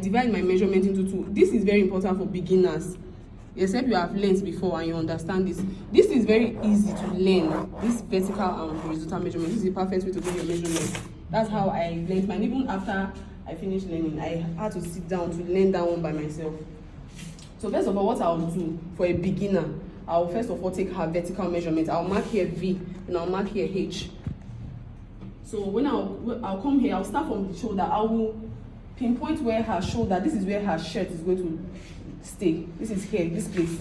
divide my measurement into two. This is very important for beginners. Except you have learned before and you understand this. This is very easy to learn. This vertical and horizontal measurement. This is a perfect way to do your measurement. That's how I learned mine. Even after I finished learning, I had to sit down to learn that one by myself. So first of all, what I'll do for a beginner, I'll first of all take her vertical measurement. I'll mark here V and I'll mark here H. So when I'll come here, I'll start from the shoulder. I will pinpoint where her shoulder, this is where her shirt is going to stay. This is here, this place.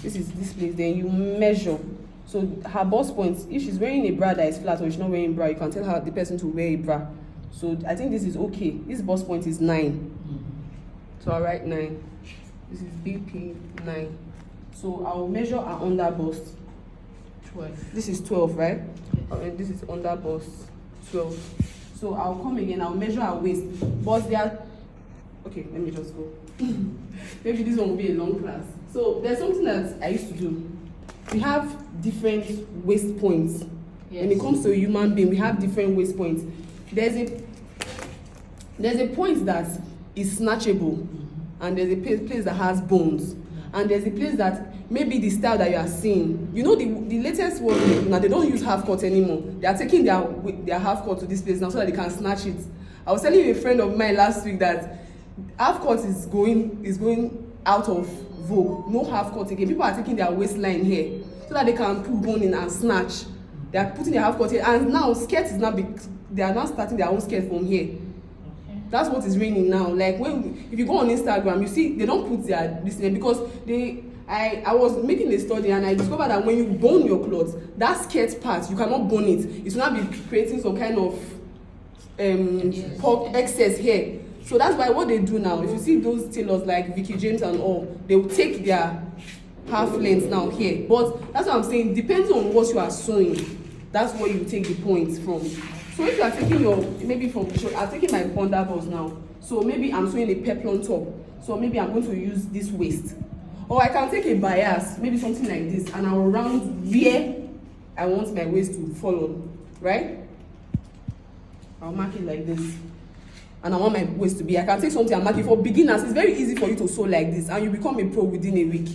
This is this place. Then you measure. So her bust point, if she's wearing a bra that is flat or she's not wearing a bra, you can tell her the person to wear a bra. So I think this is okay. This bust point is 9. So I'll write 9. This is BP 9. So I'll measure her under bust. 12. This is 12, right? Yes. This is under bust 12. So I'll come again, I'll measure her waist. But they are, okay, let me just go. Maybe this one will be a long class. So there's something that I used to do. We have different waist points. Yes. When it comes to a human being, we have different waist points. There's a point that is snatchable, and there's a place that has bones, and there's a place that maybe the style that you are seeing. You know, the latest one now, they don't use half cut anymore. They are taking their half cut to this place now so that they can snatch it. I was telling a friend of mine last week that half cut is going out of vogue. No half cut again. People are taking their waistline here so that they can put bone in and snatch. They are putting their half cut here, and now skirt is now they are now starting their own skirt from here. Okay. That's what is raining now. Like if you go on Instagram, you see they don't put their this in because I was making a study and I discovered that when you bone your clothes, that skirt part you cannot bone it. It will not be creating some kind of excess here. So that's why what they do now, if you see those tailors like Vicky James and all, they will take their half length now here. But that's what I'm saying, depends on what you are sewing. That's where you take the points from. So if you are taking maybe from the shoulder, I'm taking my bunda bust now. So maybe I'm sewing a peplum top. So maybe I'm going to use this waist. Or I can take a bias, maybe something like this, and I'll round where I want my waist to fall on, right? I'll mark it like this. And I want my waist to be, I can take something and mark it. For beginners, it's very easy for you to sew like this, and you become a pro within a week.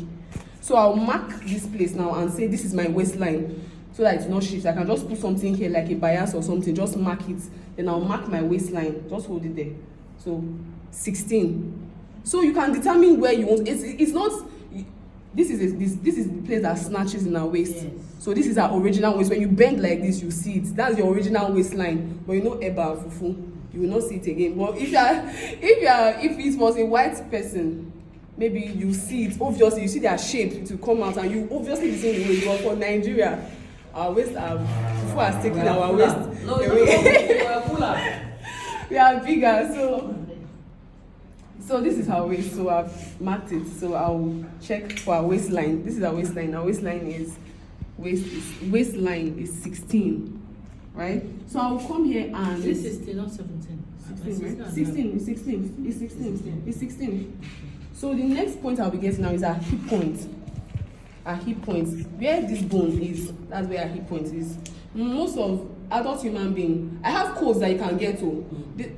So I'll mark this place now and say this is my waistline, so that it's not shift. I can just put something here like a bias or something, just mark it. Then I'll mark my waistline, just hold it there. So 16. So you can determine where you want. It's not. This is the place that snatches in our waist. Yes. So this is our original waist. When you bend like this, you see it. That's your original waistline. But you know Eba and Fufu, you will not see it again. But if it was a white person, maybe you see it. Obviously, you see their shape to come out, and you obviously the same way. But for Nigeria, our waist Fufu has taken our waist. No, we are bigger, so this is our waist, so I've marked it. So I'll check for our waistline. This is our waistline. Our waistline is 16, right? So I'll come here and this is still not 17. 16, right? 16. It's 16. So the next point I'll be getting now is our hip point. Our hip point. Where this bone is, that's where our hip point is. Most of adult human being, I have codes that you can get to.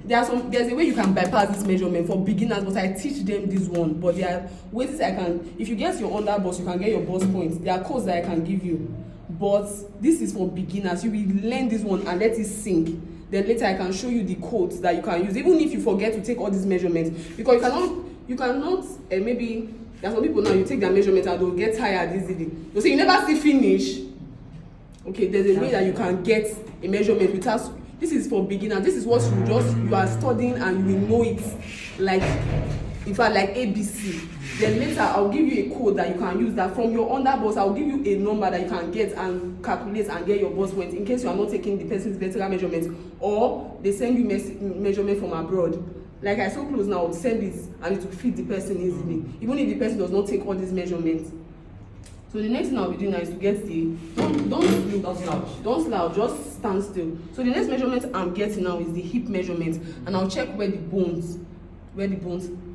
There's a way you can bypass this measurement for beginners, but I teach them this one. But there are ways I can, if you get your under bust, you can get your bust points. There are codes that I can give you. But this is for beginners. You will learn this one and let it sink. Then later I can show you the codes that you can use, even if you forget to take all these measurements. Because you cannot maybe, there are some people now, you take their measurements and they'll get tired easily. They'll say, you never see finish. Okay, there's a way that you can get a measurement without. This is for beginners. This is what you are studying and you know it like, in fact, like ABC. Then later I'll give you a code that you can use, that from your under bust I'll give you a number that you can get and calculate and get your bust point in case you are not taking the person's vertical measurement, or they send you measurement from abroad. Like I sew clothes now, I'll send it and it will fit the person easily, even if the person does not take all these measurements. So the next thing I'll be doing now is to get the, don't slouch, just stand still. So the next measurement I'm getting now is the hip measurement, and I'll check where the bones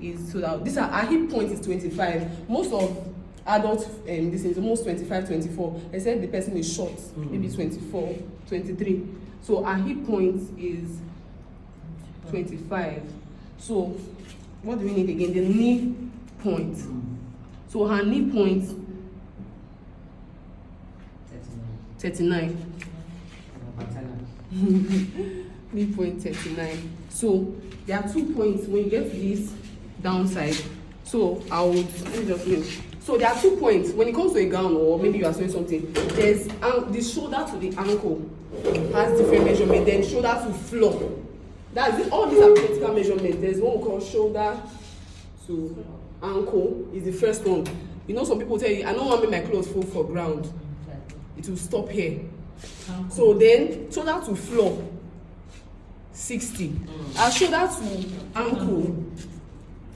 is. So that this our hip point is 25. Most of adults, this is almost 25, 24. I said the person is short, maybe 24, 23. So our hip point is 25. So what do we need again? The knee point. So her knee point 39. Knee point 39. So there are 2 points when you get to this downside. So I would, let me just name. So there are 2 points when it comes to a gown, or maybe you are sewing something. There's the shoulder to the ankle has different measurement. Then shoulder to floor. That's it. All these are vertical measurements. There's one called shoulder to ankle is the first one. You know, some people tell you, I don't want to make my clothes fall for ground. It will stop here. So then shoulder to floor 60. Our shoulder to ankle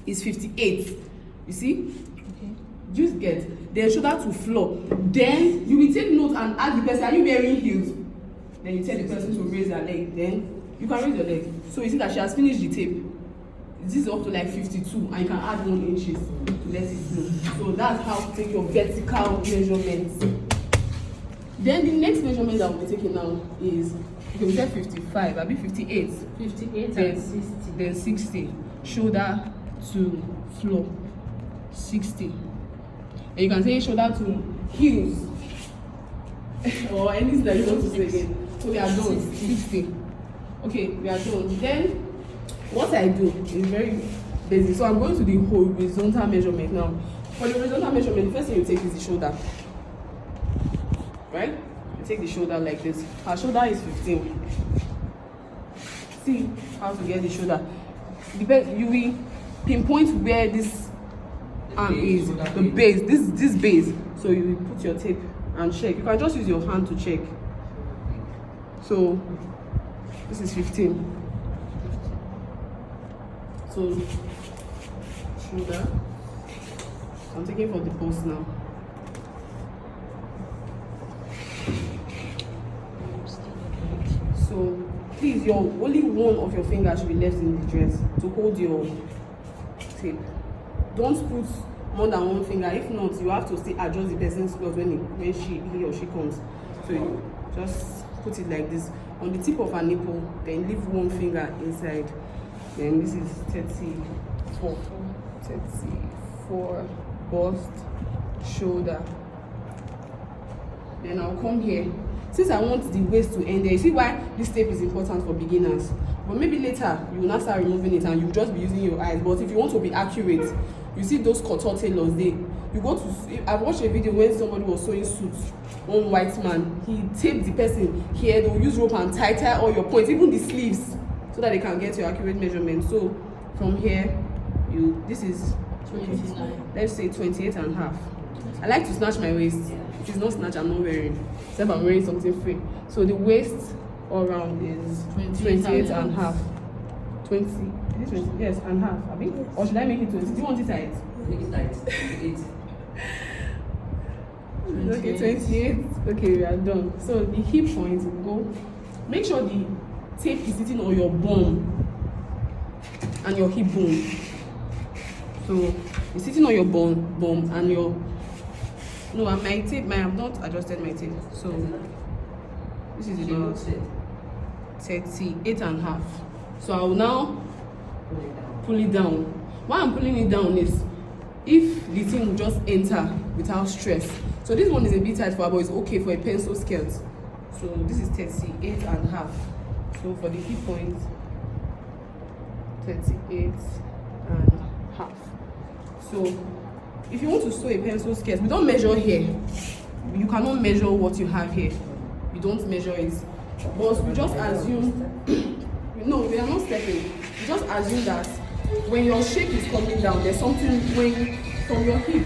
is 58. You see? Okay. Just get. Then shoulder to floor. Then you will take note and ask the person, are you wearing heels? Then you tell the person to raise their leg. Then you can raise your leg. So you see that she has finished the tape. This is up to like 52, and you can add 1 inches to let it flow. So that's how to take your vertical measurements. Then the next measurement that we'll be taking now is, okay, we said 55, I'll be 58. 58 then, and 60. Then 60. Shoulder to floor. 60. And you can say shoulder to heels. Or anything that you want to say again. So we are done. 60. Okay, we are done. Then what I do is very basic. So I'm going to the horizontal measurement now. For the horizontal measurement, the first thing you take is the shoulder. Right? You take the shoulder like this. Her shoulder is 15. See how to get the shoulder. You will pinpoint where this arm is, the base, this base. So you will put your tape and check. You can just use your hand to check. So this is 15. So shoulder. I'm taking for the post now. So please, only one of your fingers should be left in the dress to hold your tape. Don't put more than one finger. If not, you have to still adjust the person's clothes when he or she comes. So you just put it like this on the tip of her nipple, then leave one finger inside. Then this is 34 bust, shoulder. Then I'll come here. Since I want the waist to end there, you see why this tape is important for beginners. But maybe later you will not start removing it and you'll just be using your eyes. But if you want to be accurate, you see those couture tailors, I've watched a video when somebody was sewing suits. One white man, he taped the person here. They'll use rope and tie all your points, even the sleeves, so that they can get your accurate measurement. So from here, this is 29. Let's say 28 and a half. I like to snatch my waist. If it's not snatch, I'm not wearing. Except I'm wearing something free. So the waist all around is 28 and a half. 20. Is it 20? Yes, and half. Or should I make it 20? Do you want it tight? Make it tight. 28. Okay, 28. Okay, we are done. So the hip point will go. Make sure the tape is sitting on your bum and your hip bone. So it's sitting on your bum and your. No, my tape. I have not adjusted my tape. So this is about 38 and a half. So I will now pull it down. Why I'm pulling it down is if the thing will just enter without stress. So this one is a bit tight for her, but it's okay for a pencil skirt. So this is 38 and a half. So for the hip point, 38 and a half. So if you want to sew a pencil skirt, we don't measure here. You cannot measure what you have here. You don't measure it. But we just assume. No, we are not stepping. We just assume that when your shape is coming down, there's something from your hip.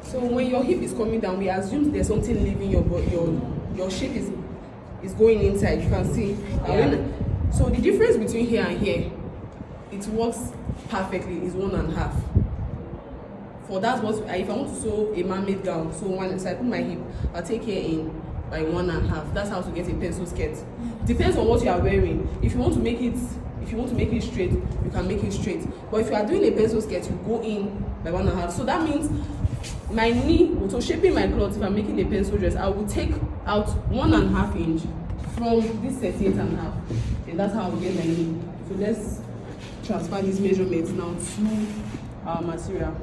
So when your hip is coming down, we assume there's something leaving your shape is going inside. You can see. So the difference between here and here, it works perfectly. Is 1.5. For that's what if I want to sew a man-made gown. So I put my hip, I'll take here in by 1.5. That's how to get a pencil skirt. Depends on what you are wearing. If you want to make it straight, you can make it straight. But if you are doing a pencil skirt, you go in by 1.5. So that means my knee, so shaping my cloth, if I'm making a pencil dress, I will take out 1.5 inch from this 38.5, and that's how we get my knee. So let's transfer these measurements now to our material.